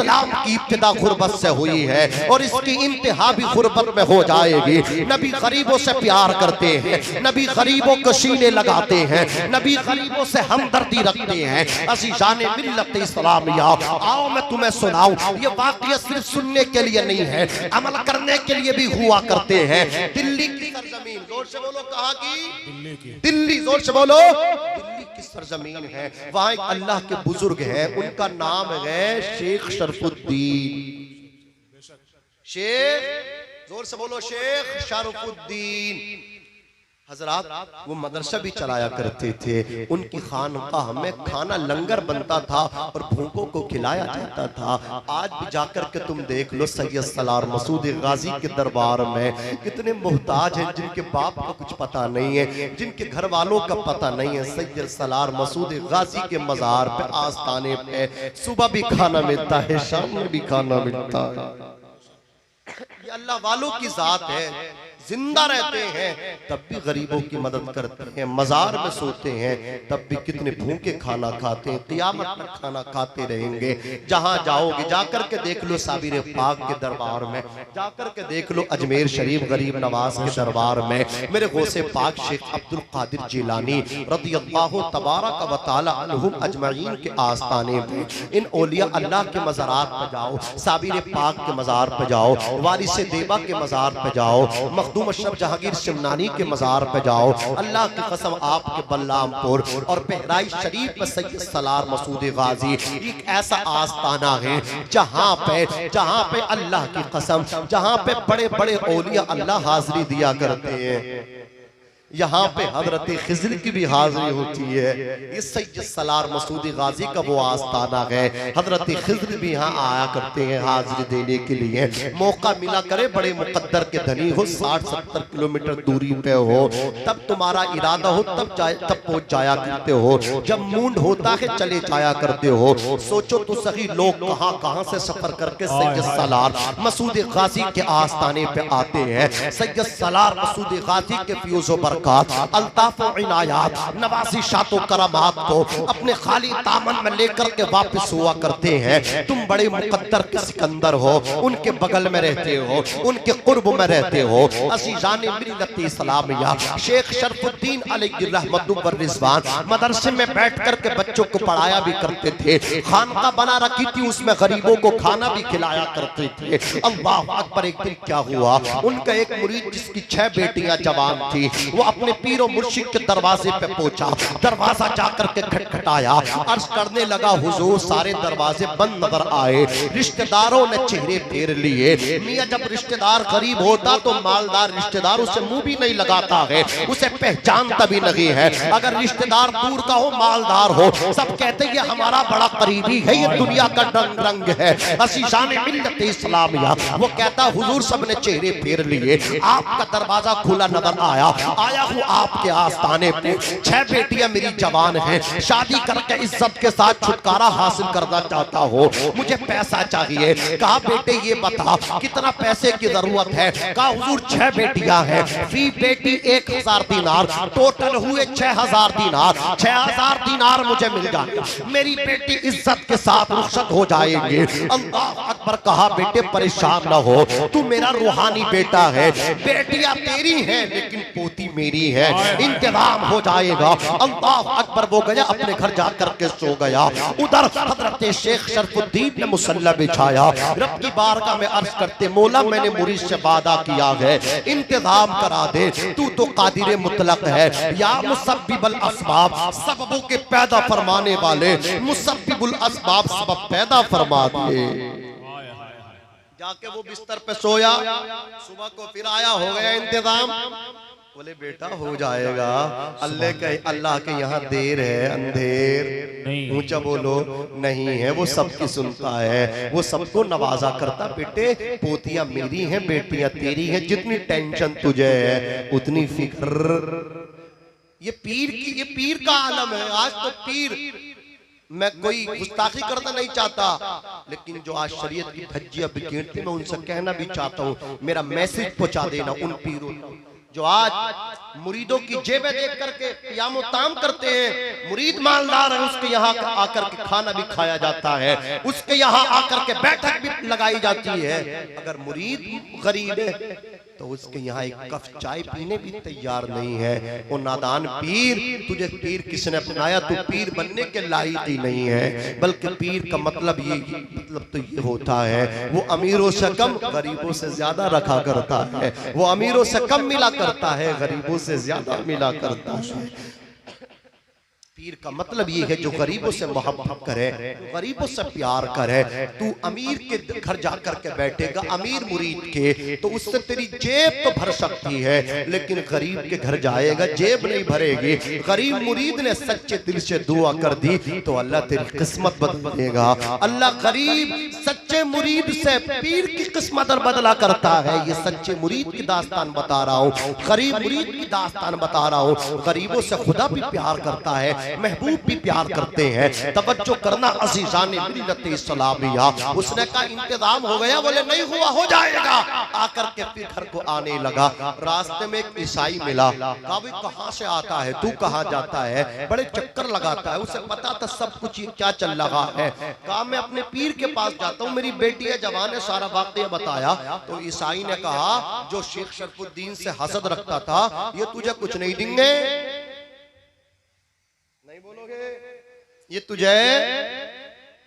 इस्लाम की इब्तिदा गुर्बत से हुई है और इसकी इंतहा भी गुर्बत में हो जाएगी। नबी गरीबों से प्यार करते हैं, नबी गरीबों को सीने लगाते हैं, नबी गरीबों से हमदर्दी रखते हैं। अज़ीज़ान मिल्लत इस्लामिया, आओ मैं तुम्हें सुनाऊं, ये वाक़या सिर्फ सुनने के लिए नहीं है, अमल करने के लिए भी हुआ करते हैं। दिल्ली की सरजमीन, जोर से बोलो, कहाँ की? दिल्ली, जोर से बोलो। दिल्ली की सरजमीन है, वहाँ एक अल्लाह के बुजुर्ग है, उनका नाम है शेख शरफुद्दीन। शेख, जोर से बोलो, शेख शरफुद्दीन हजरात। वो मदरसा भी चलाया करते थे। उनकी खानकाह में खाना लंगर बनता था और भूखों को खिलाया जाता था। आज भी जाकर के तुम देख लो, सैयद सलार मसूद गाजी के दरबार में कितने मोहताज हैं जिनके बाप को कुछ पता नहीं है, जिनके घर वालों का पता नहीं है। सैयद सलार मसूद गाजी के मजार पे, आस्थाने पे सुबह भी खाना मिलता है, शाम में भी खाना मिलता है। ये अल्लाह वालों की जात है, जिंदा रहते हैं तब भी गरीबों की मदद करते हैं, मजार में सोते हैं तब भी कितने भूखे खाना खाते हैं, क़ियामत तक खाना खाते रहेंगे। जहां जाओगे जाकर के देख लो, साबिर पाक के दरबार में जाकर के देख लो, अजमेर शरीफ गरीब नवाज के दरबार में मेरे गौसे पाक शेख अब्दुल कादिर जिलानी रज़ियल्लाहु तबारक व तआला अन्हुम अजमईन के आस्थाने में इन औलिया अल्लाह के मज़ारात पर जाओ, साबिर पाक के मज़ार पर जाओ, वारिस देबा के मज़ार पर जाओ, मखदूम अशरफ जहांगीर शिमनानी के मज़ार पे जाओ। अल्लाह की कसम, आपके बल्लामपुर और बहराइच शरीफ में सैयद सलार मसूद गाजी एक ऐसा आस्थाना है जहां पे अल्लाह की कसम, जहां पे बड़े बड़े औलिया अल्लाह हाजिरी दिया करते हैं। यहाँ पे हजरत खिज़र की भी हाजिरी होती है। ये सैयद सलार मसूद गाजी का वो आस्थाना है। हजरत खिज़र भी यहाँ आया करते हैं हाजिरी देने के लिए। मौका मिला करे, बड़े मुकद्दर के धनी हो, 60-70 किलोमीटर दूरी पे हो, तब तुम्हारा इरादा हो तब पहुंच जाया करते हो। जब मूड होता है चले जाया करते हो। सोचो तो सही, लोग कहाँ कहाँ से सफर करके सैयद सलार मसूद गाजी के आस्थाने पे आते हैं। सैयद सलार मसूद गाजी के फ्यूज़ो अल्ताफ इनायात, नवाजी शातो करामात को अपने खाली दामन में लेकर के वापस हुआ करते हैं। तुम बड़े मुकद्दर के सिकंदर हो, उनके बगल में रहते हो, उनके कुर्ब में रहते हो। अज़ीज़ान मिल्लत इस्लामिया, शेख शरफुद्दीन अलैहि रहमतु व रिज़वान मदरसे में बैठ कर के बच्चों को पढ़ाया भी करते थे। खानका बना रखी थी, उसमें गरीबों को खाना भी खिलाया करते थे। अल्लाह अकबर। एक दिन क्या हुआ, उनका एक मुरीद जिसकी 6 बेटियां जवान थी, वो अपने पीरो मुर्शिद के दरवाजे पे पहुंचा। दरवाजा जाकर के खटखटाया, अर्ज करने लगा, हुजूर सारे दरवाजे बंद नजर आए। रिश्तेदारों ने चेहरे फेर लिए। मियां, जब रिश्तेदार गरीब होता तो मालदार रिश्तेदार उसे मुंह भी नहीं लगाता है, उसे पहचानता भी नहीं है। अगर रिश्तेदार दूर का हो, मालदार हो, सब कहते हैं ये हमारा बड़ा करीबी है, ये दुनिया का रंग है। अज़ीज़ान मिल्लत इस्लामिया, वो कहता, हुजूर सबने चेहरे फेर लिए, आपका दरवाजा खुला नजर आया हूँ आपके आस्थाने पे। 6 बेटियां मेरी जवान हैं, शादी करके इज्जत के साथ छुटकारा हासिल करना चाहता हो, मुझे पैसा चाहिए। कहा, बेटे ये बता कितना पैसे की जरूरत है? कहा, हुजूर 6 बेटियां हैं, फी बेटी 1000 दीनार, टोटल हुए 6000 दीनार। 6000 दीनार मुझे मिल जाएगा, मेरी बेटी इज्जत के साथ रुखसत हो जाएंगे। अल्लाह अकबर। कहा, बेटे परेशान ना हो, तू मेरा रूहानी बेटा है, बेटियां तेरी हैं लेकिन पोती मेरी है, इंतजाम हो जाएगा। अल्लाह अकबर। वो गया अपने घर जाकर के सो गया। उधर हजरत शेख शरफुद्दीन ने मुसल्ला बिछाया, रब की बारगाह में अर्ज करते, मौला मैंने मुरीद से वादा किया है, इंतजाम करा दे, तू तो कादिर मुतलक है। या मुसब्बिबुल असबाब, सबबों के पैदा फरमाने वाले, मुसब्बिबुल असबाब, सबब पैदा फरमा दे। जाके वो बिस्तर पे सोया, सुबह को फिर आया, हो गया इंतजाम? बोले बेटा हो जाएगा, अल्लाह के यहाँ देर है अंधेर। ऊंचा बोलो, नहीं है, वो सबकी सुनता है, वो सबको नवाजा करता। बेटे पोतियां मेरी हैं, बेटियां तेरी हैं, जितनी टेंशन तुझे है उतनी फिक्र। ये पीर का आलम है। आज तो पीर, मैं कोई गुस्ताखी करना नहीं चाहता, लेकिन जो आज शरीयत की धज्जियां बिखेरते, मैं उनसे कहना भी चाहता हूँ, मेरा मैसेज पहुंचा देना उन पीरों जो आज मुरीदों की जेबें देख करके क़याम ताम करते हैं, मुरीद मालदार है, उसके यहाँ आकर के खाना भी खाया जाता है, उसके यहाँ आकर के बैठक भी लगाई जाती है। अगर मुरीद गरीब है तो उसके यहाँ एक कप चाय पीने भी तैयार नहीं है। वो नादान पीर, तुझे पीर किसने अपनाया? तू पीर बनने के लायक ही नहीं है। बल्कि पीर का मतलब तो ये होता है, वो अमीरों से कम गरीबों से ज्यादा रखा करता है, वो अमीरों से कम मिला करता है, गरीबों से ज्यादा मिला करता है। पीर का मतलब ये है जो गरीबों से मोहब्बत करे, गरीबों से प्यार करे। तू अमीर के घर जाकर के बैठेगा, अमीर मुरीद के, तो उससे तेरी जेब तो भर सकती है, लेकिन गरीब के घर जाएगा जेब नहीं भरेगी। गरीब मुरीद ने सच्चे दिल से दुआ कर दी तो अल्लाह तेरी किस्मत बदल देगा। अल्लाह गरीब सच्चे मुरीद से पीर की किस्मत बदला करता है। ये सच्चे मुरीद की दास्तान बता रहा हूँ, गरीब मुरीद की दास्तान बता रहा हूँ। गरीबों से खुदा भी प्यार करता है, महबूब भी प्यार करते हैं। तवज्जो करना अज़ीज़ाने मिल्लत इस्लामिया। उसने कहा इंतजाम हो गया, बोले नहीं हुआ, हो जाएगा। आकर के फिर घर को आने लगा। रास्ते में एक ईसाई मिला, कहा भाई कहाँ से आता है तू, कहाँ जाता है? बड़े चक्कर लगाता है, उसे पता था सब कुछ क्या चल रहा है। कहा मैं अपने पीर के पास जाता हूँ, मेरी बेटी है जवान है, सारा वाक़या बताया। तो ईसाई ने कहा जो शेख शरफुद्दीन से हसद रखता था, ये तुझे कुछ नहीं देंगे, नहीं बोलोगे, ये तुझे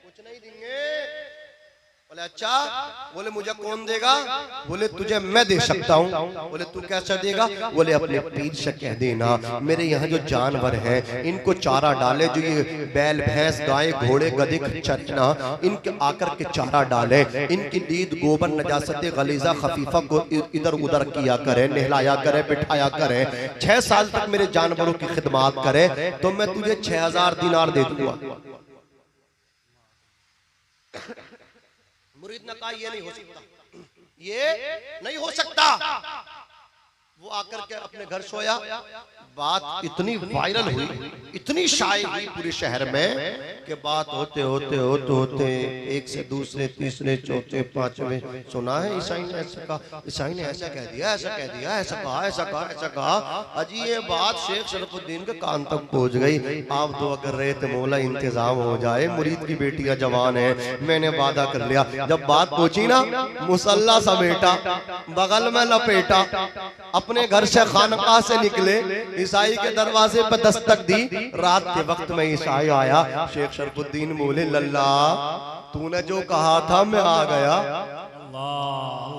कुछ नहीं देंगे। बोले अच्छा, बोले मुझे कौन देगा? बोले तुझे मैं दे सकता हूँ। बोले तू कैसे देगा? बोले अपने पीर से कह देना मेरे यहाँ जो जानवर हैं इनको चारा डाले, जो ये बैल भैंस गाय घोड़े गधे खच्चर ना, इनके आकर के चारा डाले, इनकी लीद गोबर नजासत गलीजा खफीफा को इधर उधर किया करे, नहलाया करे, बिठाया करे, 6 साल तक मेरे जानवरों की खिदमत करे तो मैं तुझे 6000 दिनार दे दूंगा। मुरीद ने कहा ये नहीं हो सकता, ये नहीं हो सकता। वो आकर के अपने घर सोया। बात इतनी वायरल हुई, इतनी शाये हुई पूरे शहर में कि बात होते होते होते होते एक से दूसरे तीसरे चौथे पांचवें सुना है ईसाई ने ऐसा कहा, ईसाई ने ऐसा कह दिया, ऐसा कह दिया, ऐसा कहा, ऐसा कहा, ऐसा कहा। अजी ये बात शेख शरफुद्दीन के कान तक पहुंच गई। आप दुआ कर रहे थे मौला इंतजाम हो जाए, मुरीद की बेटियां जवान है, मैंने वादा कर लिया। जब बात पहुंची ना, मुसल्ला समेटा, बगल में लपेटा, अपने घर से खानकाह से निकले, ईसाई के दरवाजे पर दस्तक दी। रात के वक्त में ईसाई आया। शेख शरफुद्दीन बोले लल्ला तूने जो कहा था मैं आ गया।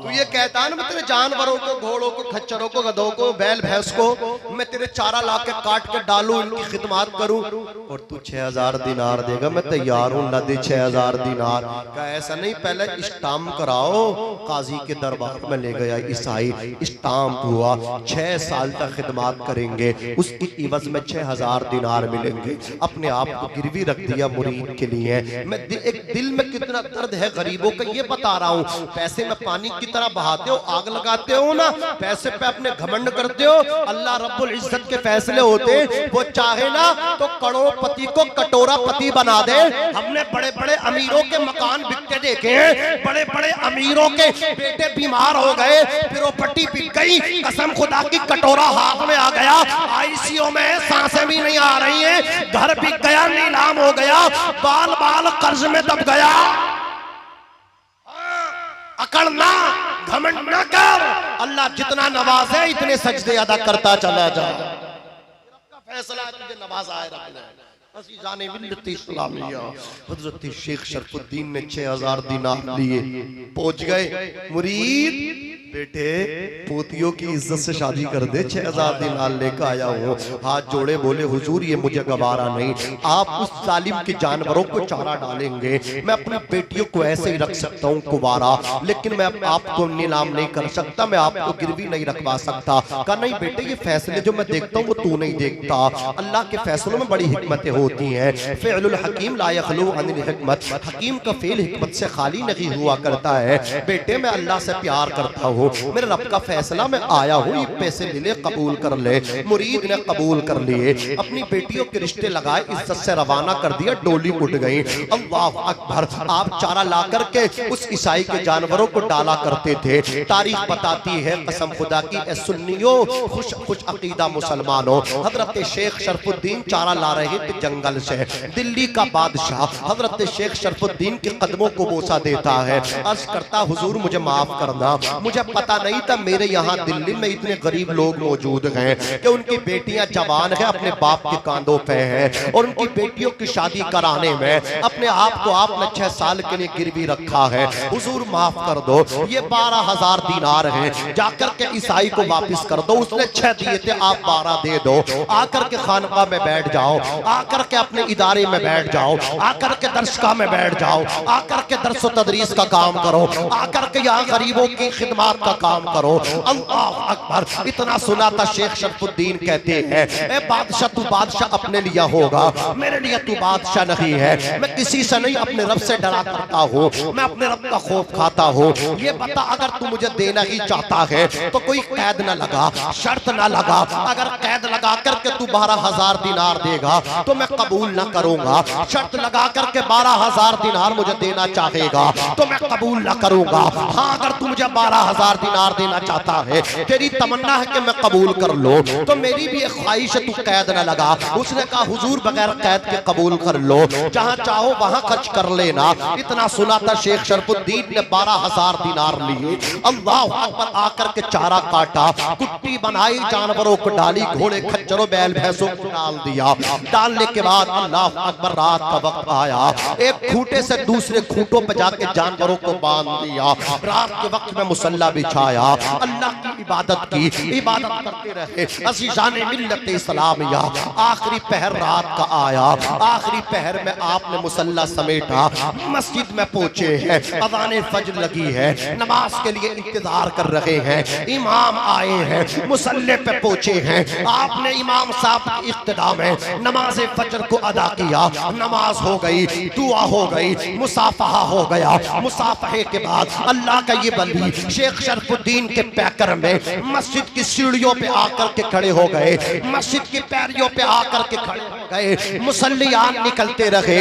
तू ये कहता ना मैं तेरे जानवरों को, घोड़ों को, खच्चरों को, गधों को, बैल भैंस को मैं तेरे चारा ला के काट के डालूं, इनकी खिदमत करूं, और तू 6000 दिनार देगा, मैं तैयार हूं, ला दे 6000 दिनार। क्या ऐसा नहीं, पहले स्टाम्प कराओ। काजी के दरबार में ले गया ईसाई, स्टाम्प हुआ, 6 साल तक खिदमत करेंगे, उसकी इवज में 6000 दिनार मिलेंगे। अपने आप को गिरवी रख दिया मुरीद के लिए। मैं एक दिल में कितना दर्द है गरीबों का ये बता रहा हूँ। पैसे में पानी की तरह बहाते हो, आग लगाते हो ना, पैसे पे अपने घमंड करते हो। अल्लाह रब्बुल इज्जत के फैसले होते, वो चाहे ना तो करोड़पति को कटोरापति बना दे। हमने बड़े बड़े अमीरों के मकान बिकते देखे हैं, बड़े बड़े अमीरों के बेटे बीमार हो गए, प्रॉपर्टी बिक गई, कसम खुदा की कटोरा हाथ में आ गया, आईसीयू में सांसें भी नहीं आ रही हैं, घर बिक गया, नीलाम हो गया, बाल बाल कर्ज में दब गया। अकड़ना, घमंड न कर, अल्लाह जितना नवाजे इतने सजदे अदा करता चला जा। फैसला तुझे नवाजा है अज़ीज़ाने मिल्लत इस्लामिया। हज़रत शेख शरफुद्दीन ने 6000 दिनार लिए, पहुंच गए। मुरीद बेटे पोतियों की इज्जत से शादी कर दे, 6000 दिनार लेकर आया हूँ। हाथ जोड़े बोले हुजूर ये मुझे गवारा नहीं, आप उस जालिम के जानवरों को चारा डालेंगे, मैं अपनी बेटियों को ऐसे ही रख सकता हूँ कुवारा, लेकिन मैं आपको नीलाम नहीं कर सकता, मैं आपको गिरवी नहीं रखवा सकता। कहा नहीं बेटे ये फैसले जो मैं देखता हूँ वो तू नहीं देखता, अल्लाह के फैसलों में बड़ी हिकमतें होती हैं। फ़िअलुल हकीम ला यख़लू अनिल हिकमत, हकीम का फ़ेल हिकमत से खाली नहीं हुआ करता है। बेटे मैं अल्लाह से प्यार करता हूँ, हूँ, मेरे रब का फैसला, मैं आया हूँ, ये पैसे ले ले, कबूल कर ले। मुरीद ने कबूल कर लिए, अपनी बेटियों के रिश्ते लगाए, इज्जत से रवाना कर दिया, डोली उठ गई। अल्लाह अकबर। आप चारा ला करके उस ईसाई के जानवरों को डाला करते थे। तारीख बताती है कसम खुदा की, ए सुन्नियों, खुश खुश अकीदा मुसलमानों, हजरत शेख शरफुद्दीन चारा ला रहे थे जंगल से। दिल्ली का बादशाह हजरत शेख शरफुद्दीन के कदमों को बोसा देता है, अर्ज करता हुजूर मुझे माफ करना, मुझे पता नहीं था मेरे यहाँ दिल्ली में इतने गरीब लोग मौजूद हैं कि उनकी बेटियां जवान हैं, अपने बाप के कांधों पे हैं, और उनकी बेटियों की शादी कराने में अपने आप को आपने 6 साल के लिए गिरवी रखा है, हुजूर माफ कर दो, ये 12,000 दीनार हैं, जाकर के ईसाई को वापस कर दो, उसने 6 दिए थे, आप 12 दे दो। आकर के खानका में बैठ जाओ, आकर के अपने इदारे में बैठ जाओ, आकर के दर्शका में बैठ जाओ, आकर के दर्स तदरीस का काम करो, आकर के यहाँ गरीबों की खिदमत का काम करो। अल्लाह अकबर। इतना सुना था शेख शरफुद्दीन कहते हैं, ए बादशाह तू बादशाह अपने लिए होगा, मेरे लिए तू बादशाह नहीं है, मैं किसी से नहीं अपने रब से डरा करता हूँ, मैं अपने रब का खौफ खाता हूँ। ये बता अगर तू मुझे देना ही चाहता है तो कोई कैद ना लगा, शर्त ना लगा, अगर कैद लगा करके तू 12,000 दिनार देगा तो मैं कबूल ना करूंगा, शर्त लगा करके 12,000 दिनार मुझे देना चाहेगा तो मैं कबूल ना करूंगा। हाँ अगर तू मुझे 12,000 दिनार देना चाहता है, तेरी तमन्ना है कि मैं कबूल कर लो, तो मेरी भी एक ख्वाहिश है, तू कैद ना लगा। उसने कहा हुजूर बगैर कैद के कबूल कर लो, जहां चाहो वहां खर्च कर लेना। इतना सुना था शेख शरफुद्दीन ने 12,000 दिनार लिए। अल्लाह अकबर। आकर के चारा काटा, कुट्टी बनाई, जानवरों को डाली, घोड़े खच्चरों बैल भैंसों को डाल दिया। डालने के बाद अल्लाह अकबर रात का वक्त आया, एक खूंटे से दूसरे खूंटों पर जाके जानवरों को बांध दिया। रात के वक्त में मुसल्ला बिछाया, अल्लाह की इबादत की, इबादत करते रहे। अज़ीज़ाने मिल्लत इस्लामिया। आखिरी पहर रात का आया, आखिरी पहर में आपने मुसल्ला समेटा, मस्जिद में पहुंचे हैं, अज़ाने फज्र लगी है, नमाज के लिए इंतजार कर रहे हैं, इमाम आए हैं, मुसल्ले पे पहुंचे हैं। आपने इमाम साहब की इक्तिदा में नमाज फज्र को अदा किया, नमाज हो गई, दुआ हो गई, मुसाफहा हो गया। मुसाफहे के बाद अल्लाह का ये बंदी शेख शरफुद्दीन के पैकर में मस्जिद की सीढ़ियों पे आकर के खड़े हो गए, मस्जिद की पैरियों पे आकर के खड़े हो गए। मुसल्लियान निकलते रहे,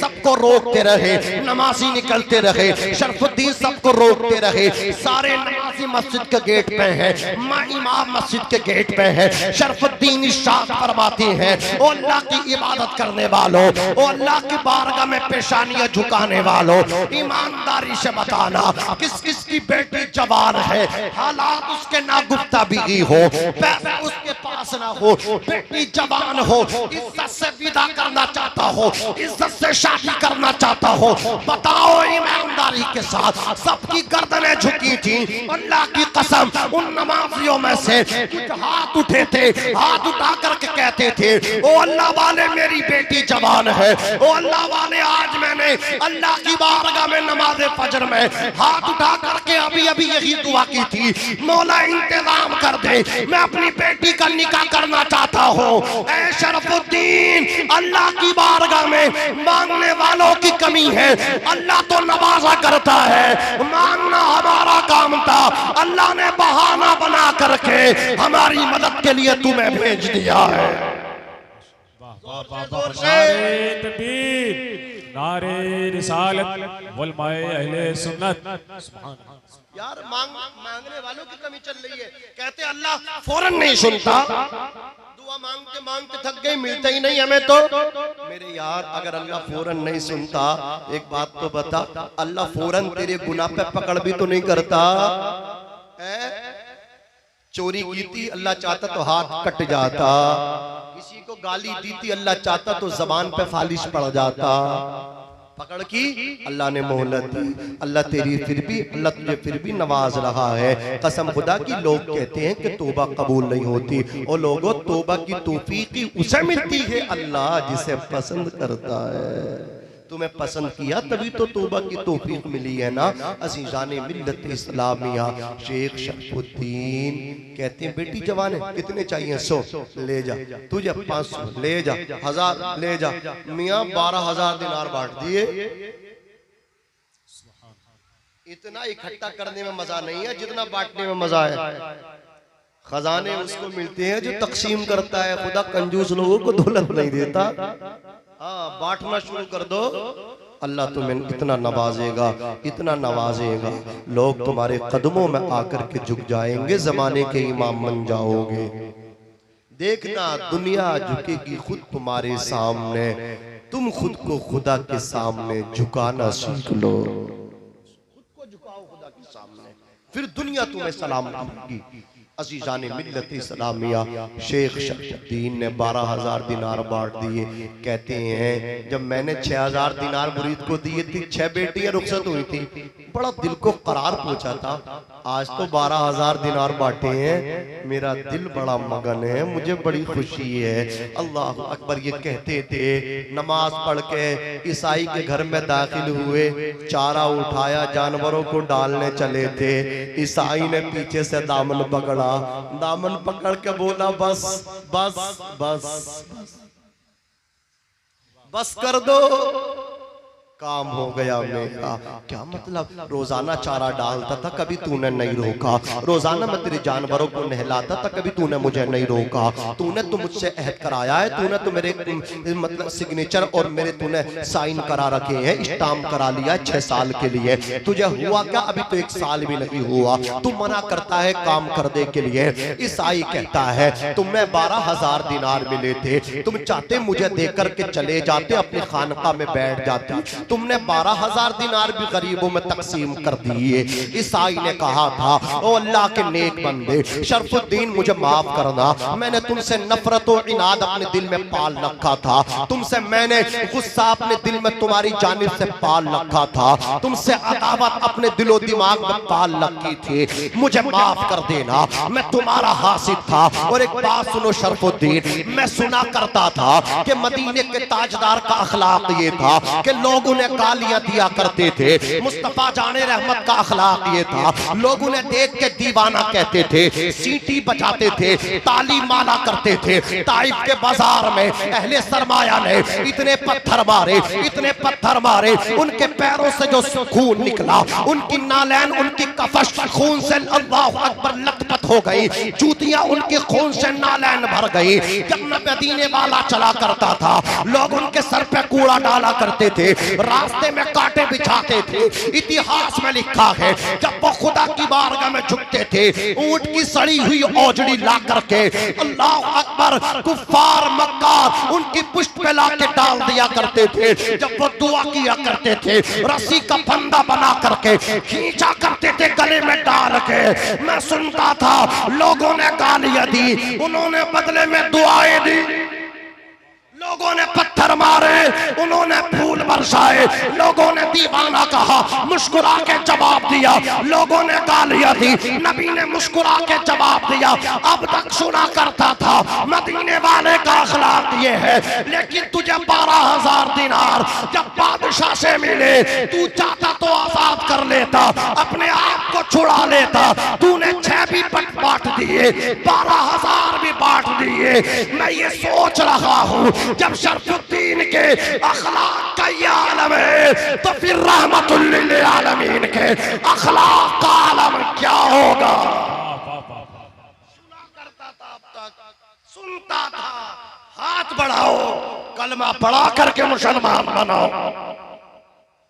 सबको रोकते रहे, नमाजी निकलते रहे, शरफुद्दीन सबको रोकते रहे। सारे नमाजी मस्जिद के गेट पे हैं, मां इमाम मस्जिद के गेट पे है। शरफुद्दीन इरशाद फरमाते हैं, ओ अल्लाह की इबादत करने वालों, ओ अल्लाह की बारगाह में पेशानियां झुकाने वालों, ईमानदारी से बताना किस किस की बेटी जवान है, हालात उसके ना गुफ्ता बिगी हो, पैसा उसके पास ना हो, बेटी जवान हो, इज्जत से विदा करना चाहता हो, इज्जत से शादी करना चाहता हो, बताओ ईमानदारी के साथ। सबकी गर्दनें झुकी थी, अल्लाह की कसम उन नमाजियों में से कुछ हाथ उठे थे, हाथ उठा करके कहते थे, ओ अल्लाह वाले मेरी बेटी जवान है, ओ अल्लाह वाले आज मैंने अल्लाह की बारगाह में नमाज फजर में हाथ उठा करके अभी अभी यही दुआ की थी, मौला इंतजाम कर दे, मैं अपनी बेटी का निकाह करना चाहता हूँ। ऐ शरफुद्दीन, अल्लाह की बारगाह में मांगने वालों की कमी है, अल्लाह तो नवाजा करता है, मांगना हमारा काम था, अल्लाह ने बहाना बना करके हमारी मदद के लिए तुम्हें भेज दिया है। नारे तकबीर, नारे रिसालत, उलमाए अहले सुन्नत। यार मांगने वालों की कमी चल रही है। कहते अल्लाह फौरन नहीं सुनता, दुआ मांगते मांगते थक गए, मिलता ही नहीं हमें तो। मेरे यार अगर अल्लाह फौरन नहीं सुनता, एक बात तो बता, अल्लाह फौरन तेरे गुनाह पे पकड़ भी तो नहीं करता। चोरी की थी, अल्लाह चाहता तो हाथ कट जाता, किसी को गाली दी थी, अल्लाह चाहता तो जबान पे फालिश पड़ जाता। पकड़ की अल्लाह ने मोहलत दी, अल्लाह तेरी फिर भी, अल्लाह तुझे फिर भी नवाज रहा है। कसम खुदा की लोग कहते हैं कि तौबा कबूल नहीं होती, और लोगों तौबा की तौफीक उसे मिलती है अल्लाह जिसे पसंद करता है। तुम्हें पसंद किया तभी तो तौबा की तौफीक मिली है ना। अज़ीज़ाने मिल्लत इस्लामिया। शेख शरफुद्दीन कहते हैं बेटी जवान है, कितने चाहिए? 100 ले जा, तुझे 500 ले जा, 1000 ले जा। मियाँ 12,000 दिनार बांट दिए। इतना इकट्ठा करने में मजा नहीं है जितना बांटने में मजा है। खजाने उसको मिलते हैं जो तकसीम करता है, खुदा कंजूस लोगों को दौलत नहीं देता। हाँ, बांटना शुरू कर दो, अल्लाह तुम्हें इतना नवाजेगा, इतना नवाजेगा, लोग तुम्हारे कदमों में आकर के झुक जाएंगे, जमाने के इमाम बन जाओगे। देखना दुनिया झुकेगी खुद तुम्हारे सामने, तुम खुद को खुदा के सामने झुकाना सीख लो। खुद को झुकाओ खुदा के सामने, फिर दुनिया तुम्हें सलाम करेगी। अजीजान मिल्लत इस्लामिया शेख शरफुद्दीन ने 12,000 दिनार बांट दिए। कहते हैं जब मैंने 6,000 दिनार मुरीद को दिए थी, 6 बेटियां रुखसत हुई थी, बड़ा दिल को करार पहुंचा था। आज तो 12,000 दिनार बांटे हैं, मेरा दिल बड़ा मगन है, मुझे बड़ी खुशी है। अल्लाह अकबर ये कहते थे। नमाज पढ़ के ईसाई के घर में दाखिल हुए, चारा उठाया, जानवरों को डालने चले थे। ईसाई ने पीछे से दामन पकड़ा, दामन पकड़ के बोला बस बस बस बस कर दो, काम हो गया मेरा। क्या मतलब? रोजाना चारा डालता था, कभी तूने नहीं रोका। रोजाना मैं तेरे जानवरों को नहलाता था, कभी तूने मुझे नहीं रोका। तूने तो मुझसे अहद कराया है, तूने तो मेरे मतलब सिग्नेचर और मेरे तूने साइन करा रखे हैं, स्टाम्प करा लिया 6 साल के लिए। तुझे हुआ क्या? अभी तो 1 साल भी नहीं हुआ, तू मना करता है काम करने के लिए। ईसाई कहता है तुम्हें 12,000 दिनार मिले थे, तुम चाहते मुझे देकर के चले जाते, अपनी खानका में बैठ जाते। तुमने 12,000 दिनार भी गरीबों में तकसीम कर दिए। ईसाई ने कहा था ओ अल्लाह के नेक बंदे शरफुद्दीन मुझे माफ करना, मैंने तुमसे नफरत और इनाद अपने दिल में पाल रखा था, तुमसे मैंने गुस्सा अपने दिल में तुम्हारी जानिब से पाल रखा था, तुमसे अदावत अपने दिलो दिमाग में पाल रखी थी, मुझे माफ कर देना, मैं तुम्हारा हासिद था। और एक बात सुनो शरफुद्दीन, मैं सुना करता था कि मदीने के ताजदार का अखलाक ये था कि लोग उन्हें गालियां दिया करते थे। मुस्तफा जाने रहमत का अखलाक ये था, लोग उन्हें देख के दीवाना कहते थे, सीटी बजाते थे, ताली माला करते थे। ताइफ के बाजार में अहले सरमाया ने इतने पत्थर मारे, इतने पत्थर मारे, उनके पैरों से जो खून निकला, उनकी नालैन, उनकी कफश खून से अल्लाह अकबर लथपथ हो गई, जूतियां उनके खून से नालैन भर गई। जब मैं मदीने वाला चला करता था, लोग उनके सर पे कूड़ा डाला करते थे, रास्ते में कांटे बिछाते थे। इतिहास में लिखा है जब वो खुदा की बारगाह में झुकते थे, ऊंट की सड़ी हुई औजड़ी ला करके अल्लाह अकबर कुफार मक्कार उनकी पुष्ट पे ला के डाल दिया करते थे। जब वो दुआ किया करते थे, रस्सी का फंदा बना करके खींचा करते थे गले में डाल के। मैं सुनता था लोगों ने गालियां दी, उन्होंने बदले में दुआएं दी, लोगों ने पत्थर मारे, उन्होंने फूल बरसाए, लोगों ने दीवाना कहा, मुस्कुरा के जवाब दिया, लोगों ने गालियां दी, नबी ने मुस्कुरा के जवाब दिया। अब तक सुना करता था मदीने वाले का अखलाक ये है, लेकिन तुझे 12,000 दिनार जब बादशाह से मिले, तू चाहता तो आजाद कर लेता, अपने आप को छुड़ा लेता। तूने 6 भी बांट दिए, 12,000 भी बांट दिए। मैं ये सोच रहा हूँ जब शरफुद्दीन के अखलाक का ये आलम है, तो फिर रहमतुल लिल आलमीन के अखलाक का आलम क्या होगा? सुना करता था, अब तक सुनता था। हाथ बढ़ाओ, कलमा पढ़ा करके मुसलमान बनाओ।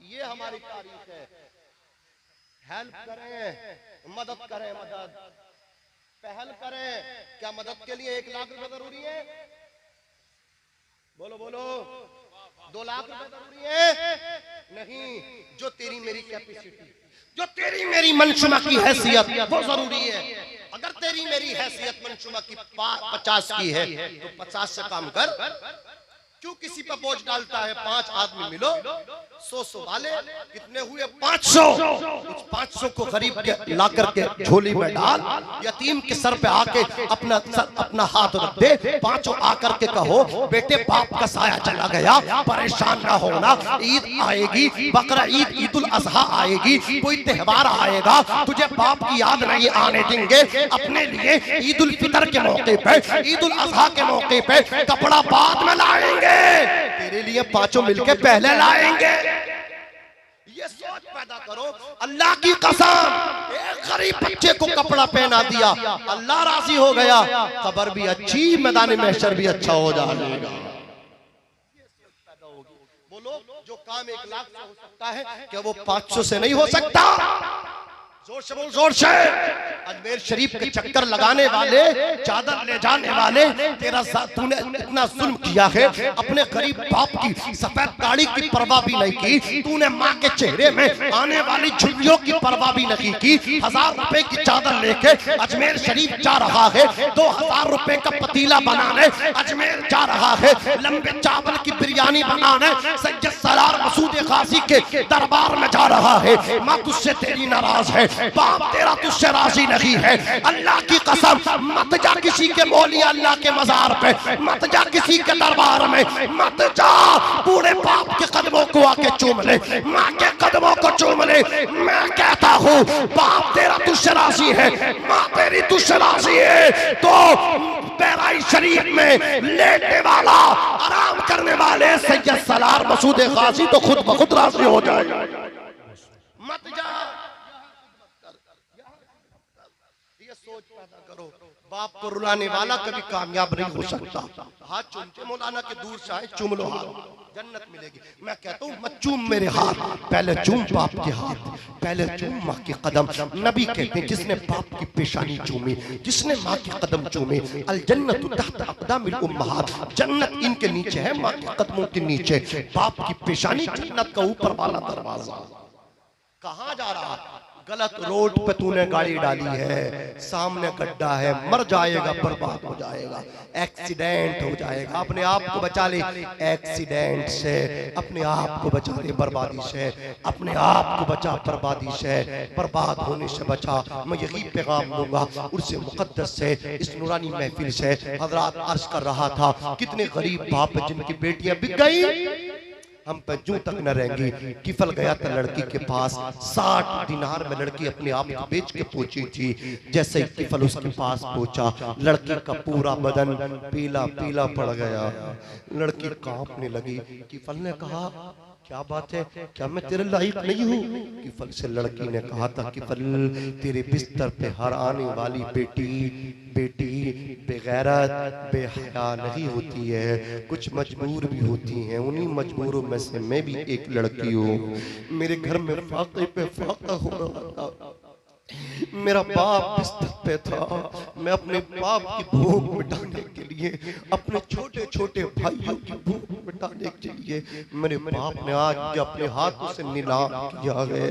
ये हमारी तारीख है। हेल्प करें, मदद करें, मदद पहल करें। क्या मदद के लिए 1 लाख रुपए जरूरी है? बोलो बोलो, 2 लाख रुपए जरूरी है? नहीं, जो तेरी मेरी कैपेसिटी, जो तेरी मेरी मनशुमा की हैसियत, वो जरूरी है। अगर तेरी मेरी हैसियत मनशुमा की 50 की है, तो 50 से काम कर। क्यों किसी पर बोझ डालता है? 5 आदमी मिलो, 100 वाले, कितने हुए? 500। उस 500 को गरीब के ला करके झोली में डाल, यतीम के सर पे आके अपना हाथ रख दे। 5 आकर के कहो बेटे बाप का साया चला गया, परेशान ना होना, ईद आएगी, बकरा ईद, ईद उल अजहा आएगी, कोई त्योहार आएगा, तुझे बाप की याद नहीं आने देंगे। अपने लिए ईद उल फितर के मौके पे, ईद उल अजहा के मौके पे कपड़ा बाद में लाएंगे, तेरे लिए 5 मिलके पहले लाएंगे। ये सोच पैदा करो, अल्लाह की कसम एक गरीब बच्चे को कपड़ा पहना दिया, अल्लाह राजी हो गया, कब्र भी अच्छी, मैदान महशर भी अच्छा हो जाएगा। बोलो जो काम 1 लाख से हो सकता है क्या वो 500 से नहीं हो सकता? जोर से बोल, जोर से। अजमेर शरीफ के चक्कर लगाने वाले, चादर ले जाने वाले, तेरा तूने इतना जुल्म किया है, अपने गरीब बाप की सफेद दाढ़ी की परवाह भी नहीं की, तूने माँ के चेहरे में आने वाली झुर्रियों की परवाह भी नहीं की। 1000 रुपए की चादर लेके अजमेर शरीफ जा रहा है, 2000 रुपए का पतीला बनाने अजमेर जा रहा है, लंबे चावल की बिरयानी बनाने सैयद सलार मसूद गाजी के दरबार में जा रहा है। माँ तुझसे तेरी नाराज है, बाप तेरा तुझसे राजी नहीं है। अल्लाह की कसम मत जा किसी के मौलिया अल्लाह के मजार पे, मत जा किसी के दरबार में, मत जा। बूढ़े बाप के कदमों को आके चूम ले, माँ के कदमों को चूम ले। मैं कहता हूँ बाप तेरा तुझसे राजी है, माँ तेरी तुझसे राजी है, तो पैराई शरीफ में लेटने वाला, आराम करने वाले सैयद सलार मसूद गाजी तो खुद ब खुद राजी हो जाएगा। मत जा, सोच पैदा करो। बाप को रुलाने वाला कभी कामयाब नहीं हो सकता। हाथ चूमते मौलाना के दूर से आए, चूम लो हाथ, जन्नत मिलेगी। मैं कहता हूँ मत चूम मेरे हाथ, पहले चूम बाप के हाथ, पहले चूम माँ के कदम। नबी कहते हैं जिसने बाप की पेशानी चूमी, जिसने माँ के कदम चूमे, अल जन्नतु तहत अक़दामिल उम्महात, जन्नत इनके नीचे है, माँ के कदमों के नीचे। बाप की पेशानी जन्नत का ऊपर वाला दरवाजा। कहाँ जा रहा है? गलत रोड पे तूने गाड़ी डाली है, सामने गड्ढा है, मर जाएगा, बर्बाद हो जाएगा, एक्सीडेंट हो जाएगा। अपने आप को बचा ले एक्सीडेंट से, अपने आप को बचा ले बर्बादी से, अपने आप को बचा बर्बादी से, बर्बाद होने से बचा। मैं यही पैगाम दूंगा उससे मुकद्दस से, इस नूरानी महफिल से। हजरात अर्ज कर रहा था कितने गरीब बाप जिनकी बेटियां बिक गई, हम पे जूं तक न रहेंगी। किफल गया था लड़की के पास, 60 दिनार में लड़की अपने आप को बेच के पहुंची थी। जैसे ही किफल उसके पास पहुंचा, लड़की का पूरा बदन पीला पीला पड़ गया, लड़की कांपने लगी। किफल ने कहा क्या बात है, क्या मैं तेरे लायक नहीं हूँ? किफल से लड़की ने कहा था किफल तेरे बिस्तर पे हर आने वाली बेटी बेगैरत बेहया नहीं होती है, कुछ मजबूर भी होती हैं, उन्हीं मजबूरों में से मैं भी एक लड़की हूँ। मेरे घर में फाके पे फाका हो रहा था, मेरा बाप बिस्तर पे था, मैं अपने बाप की भूख मिटाने के लिए, अपने छोटे छोटे भाइयों की भूख मिटाने के लिए मेरे बाप ने आज अपने हाथों से नीलाम किया है।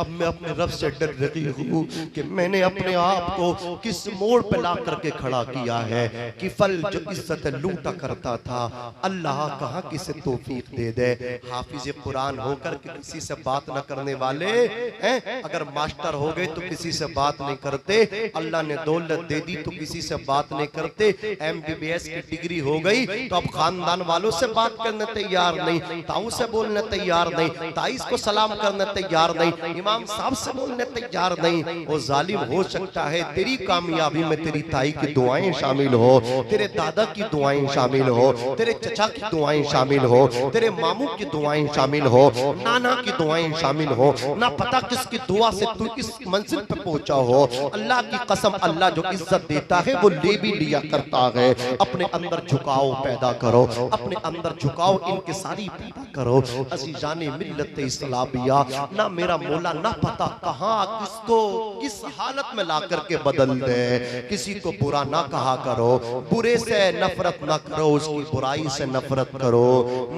अब मैं अपने रब से डर रही हूँ कि मैंने अपने आप को किस मोड़ पे ला करके खड़ा किया है। कि फल जो इज्जत लूटा करता था, अल्लाह कहाँ किसे तौफीक दे दे। हाफिज कुरान होकर के किसी से बात न करने वाले हैं, अगर मास्टर हो गए तो किसी से बात नहीं करते, अल्लाह ने दौलत दे दी तो किसी से बात नहीं करते, MBBS की डिग्री हो गई तो अब खानदान वालों से बात करने तैयार नहीं, ताऊ से बोलने तैयार नहीं, ताईस को सलाम करने तैयार नहीं, इमाम साहब से बोलने तैयार नहीं। वो जालिम हो सकता है तेरी कामयाबी में तेरी ताई की दुआएं शामिल हो, तेरे दादा की दुआएं शामिल हो, तेरे चचा की दुआएं शामिल हो, तेरे मामू की दुआएं शामिल हो, नाना की दुआएं शामिल हो, ना पता किसकी दुआ से तू इस मंजिल पे पहुंचा हो। अल्लाह की कसम, अल्लाह जो इज्जत देता है वो ले भी लिया करता है। अपने अंदर झुकाव पैदा करो, अपने अंदर झुकाव इंकिसारी पैदा करो। अज़ीज़ाने मिल्लत इस्लामिया, ना मेरा मौला ना पता कहाँ किसको किस हालत में ला करके बदल दे। किसी को बुरा ना कहा करो, बुरे से नफरत ना करो, उसकी बुराई से नफरत करो,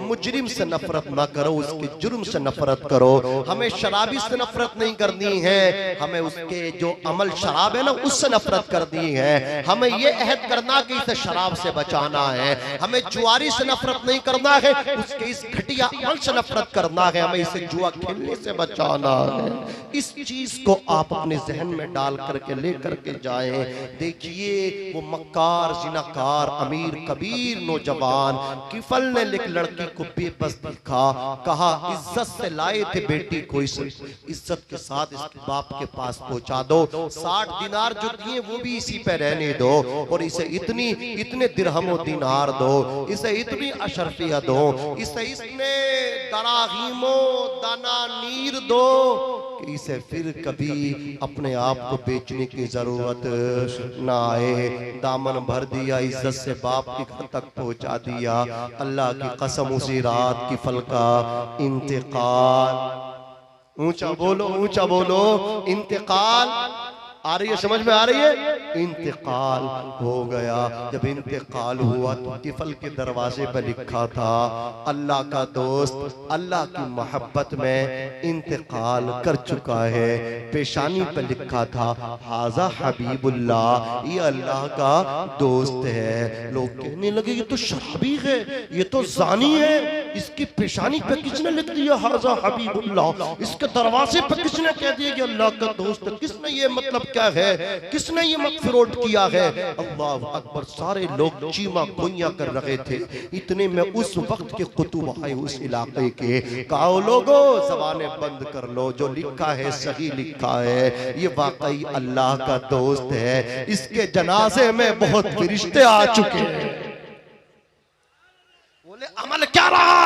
मुजरिम से नफरत ना करो, उसके जुर्म से नफरत करो। हमें शराबी से नफरत नहीं करनी है, हमें उसके जो अमल शराब है ना उससे नफरत करनी है। हमें ये अहद करना कि इसे शराब से बचाना है, हमें जुआरी से नफरत नहीं करना है, उसके इस घटिया अमल से नफरत करना है, हमें इसे जुआ खेलने से बचाना है। इस चीज को आप अपने जहन में डाल करके लेकर के जाएं। देखिए वो मक्कार जिनाकार अमीर कबीर नौजवान किफल ने एक लड़की को बेबस देखा, कहा इज्जत से लाए थे बेटी को, इस इज्जत के साथ इसके बाप के पास पहुंचा दो, 60 दिनार जो दिए वो भी इसी पे रहने दो, और इसे इतने दिरहमो दिनार दो, इसे इतनी अशरफिया दो, इसे इसने दरागीमो दनानीर दो कि इसे फिर कभी अपने आप को बेचने की जरूरत ना आए। दामन भर दिया इज्जत से, बाप के घर तक पहुंचा दिया। अल्लाह की कसम उसी रात की फल का इंतकाल, ऊंचा बोलो ऊंचा बोलो, इंतकाल आ रही है, समझ में आ रही है? इंतकाल हो गया। जब इंतकाल हुआ तो तिफल के दरवाजे पर लिखा था अल्लाह का दोस्त अल्लाह की मोहब्बत में इंतकाल कर चुका है। पेशानी पर लिखा था हाजा हबीबुल्लाह, ये अल्लाह का दोस्त है। लोग कहने लगे ये तो शराबी है, ये तो जानी है, इसकी पेशानी पे किसने लिख दिया हाजा हबीबुल्लाह, इसके दरवाजे पर किसने कह दिया कि अल्लाह का दोस्त? किसने ये मतलब क्या है, किसने ये मगफिरत किया है? अल्लाह अकबर। सारे लोग चीमा गोइयां कर रहे थे। इतने में उस वक्त के कुतुब आए उस इलाके के, कहो लोगो ज़बानें बंद कर लो, जो लिखा है सही लिखा है, ये वाकई अल्लाह का दोस्त है। इसके जनाजे में बहुत फरिश्ते आ चुके हैं। बोले अमल क्या रहा?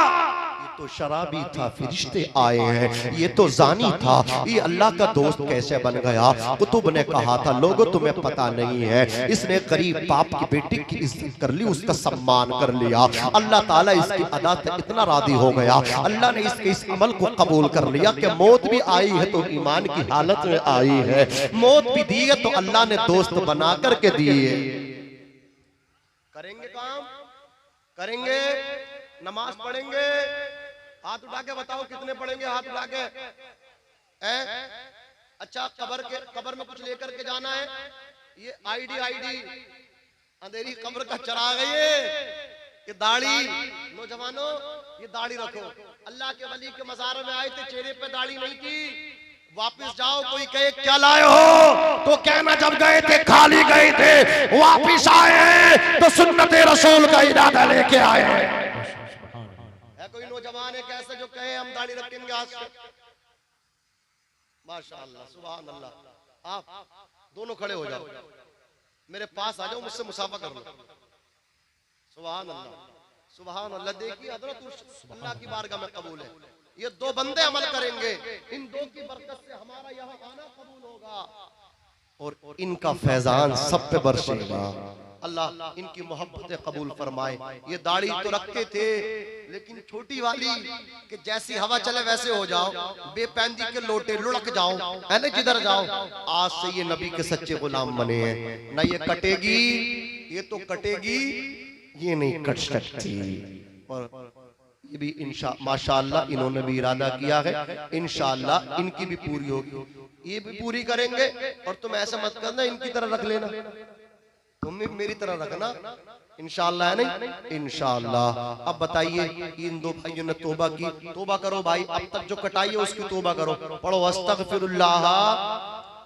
ये तो शराबी था, फरिश्ते आए हैं। ये तो जानी था, ये अल्लाह का दोस्त कैसे बन गया? कुतुब ने कहा था लोगों तुम्हें पता नहीं है, इसने गरीब बाप की बेटी की इज्जत कर ली, उसका सम्मान कर लिया। अल्लाह ताला इसकी अदा से इतना राजी हो गया, अल्लाह ने इसके इस अमल को कबूल कर लिया कि मौत भी आई है तो ईमान की हालत में आई है, मौत भी दी है तो अल्लाह ने दोस्त बना करके दी है। करेंगे काम, करेंगे, नमाज पढ़ेंगे, हाथ उठा के बताओ कितने पढ़ेंगे, हाथ उठा के। अच्छा कब्र में कुछ लेकर के जाना है? ये आईडी अंधेरी कब्र का चराग है ये दाढ़ी। नौजवानों ये दाढ़ी रखो। अल्लाह के वली के मज़ार में आए थे, चेहरे पे दाढ़ी नहीं की। वापिस जाओ, कोई कहे क्या लाए हो तो कहना जब गए थे खाली गए थे, वापिस आए हैं तो सुन्नते रसूल का इरादा लेके आए हैं। कोई नौजवान है कैसे जो कहे हम दाढ़ी रखेंगे आज से? माशाअल्लाह, सुभान अल्लाह। आप दोनों खड़े हो जाओ, मेरे पास आ जाओ, मुझसे मुसाफा कर लो। सुभान अल्लाह, सुभान अल्लाह। देखिए हज़रत अल्लाह की बारगाह में कबूल है। ये दो बंदे अमल करेंगे, इन दो की बरकत से हमारा यहाँ आना कबूल होगा और इनका फैजान सब पे बरसेगा। अल्लाह इनकी मोहब्बतें कबूल फरमाए। ये दाढ़ी तो रखते थे लेकिन छोटी वाली कि जैसी हवा चले वैसे हो जाओ, बेपैंदी के लोटे लुढ़क जाओ, है ना, जिधर जाओ। आज से ये नबी के सच्चे गुलाम बने हैं। ना ये कटेगी, ये तो कटेगी, ये नहीं कट सकती। और ये भी माशाअल्लाह इन्होंने भी इरादा किया है, इंशाअल्लाह इनकी भी पूरी होगी, ये भी पूरी करेंगे। और तुम ऐसा मत करना इनकी तरह रख लेना, तुम भी मेरी तरह रखना, इंशाअल्लाह, है नहीं? इंशाअल्लाह। अब बताइए इन दो भाइयों ने तौबा की, तौबा करो भाई, अब तक जो कटाई है उसकी तौबा करो। पढ़ो अस्तगफिरुल्लाह,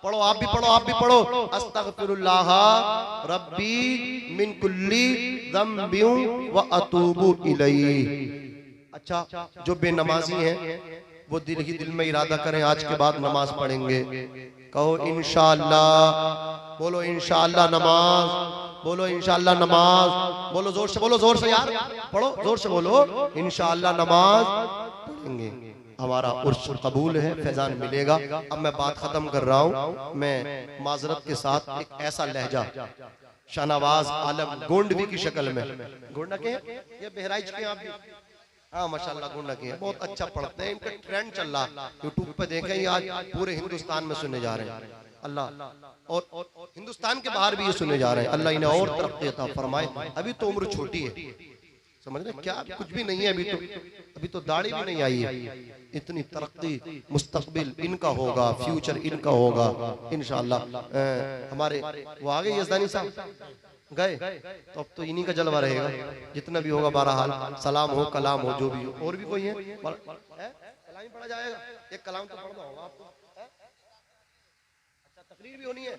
पढ़ो, आप भी पढ़ो, आप भी पढ़ो। अस्तगफिरुल्लाह रब्बी मिन कुल्ली ज़म्बिन व अतूबु इलैहि। अच्छा, जो बेनमाजी हैं वो दिल ही दिल में इरादा करें आज के बाद नमाज पढ़ेंगे। कहो इंशाअल्लाह, बोलो इंशाअल्लाह नमाज, बोलो इंशाअल्लाह नमाज, बोलो जोर से, बोलो जोर से यार, पढ़ो जोर से, बोलो इंशाअल्लाह नमाज पढ़ेंगे। हमारा उर्स कबूल है, फैजान मिलेगा। अब मैं बात खत्म कर रहा हूँ। मैं माजरत के साथ एक ऐसा लहजा शाहनवाज आलम गोंडवी की शक्ल में, गोंडा के ये बहराइच के, आप भी हाँ माशाल्लाह गोंडा के बहुत अच्छा पढ़ते हैं, इनका ट्रेंड चल रहा, यूट्यूब पे देखें, ये आज पूरे हिंदुस्तान में सुने जा रहे हैं। अल्लाह और हिंदुस्तान के बाहर भी ये सुने जा रहे हैं। अल्लाह इन्हें और तरक्की अता फरमाए। अभी तो उम्र छोटी है, समझ रहे क्या, कुछ भी नहीं है अभी तो दाढ़ी भी नहीं आई है। इतनी तरक्की मुस्तकबिल इनका होगा, फ्यूचर इनका होगा इंशाअल्लाह। हमारे वो आ गए यज़दानी साहब गए तो अब तो इन्हीं का जलवा रहेगा, जितना भी होगा। बहरहाल सलाम हो कलाम हो जो भी हो। और भी कोई है? कलाम ही पढ़ा जाएगा, एक कलाम तो पढ़ना होगा आपको। अच्छा, तकरीर भी होनी है।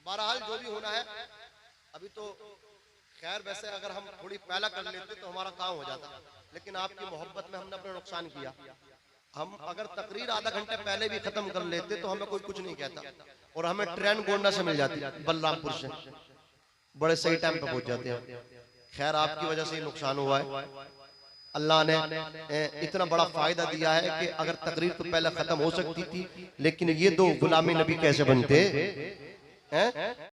बहरहाल जो भी होना है अभी तो खैर, वैसे अगर हम थोड़ी पहला कर लेते तो हमारा काम हो जाता, लेकिन आपकी मोहब्बत में हमने अपना नुकसान किया। हम अगर तकरीर आधा घंटे पहले भी खत्म कर लेते तो हमें कोई कुछ नहीं कहता, और हमें ट्रेन गोंडा से मिल जाती, बलरामपुर से, बड़े सही टाइम पे पहुंच जाते हैं। खैर आपकी वजह से ही नुकसान हुआ है, अल्लाह ने इतना बड़ा फायदा दिया है कि अगर तकरीर तो पहले खत्म हो सकती थी, लेकिन ये दो गुलामी नबी कैसे बनते हैं?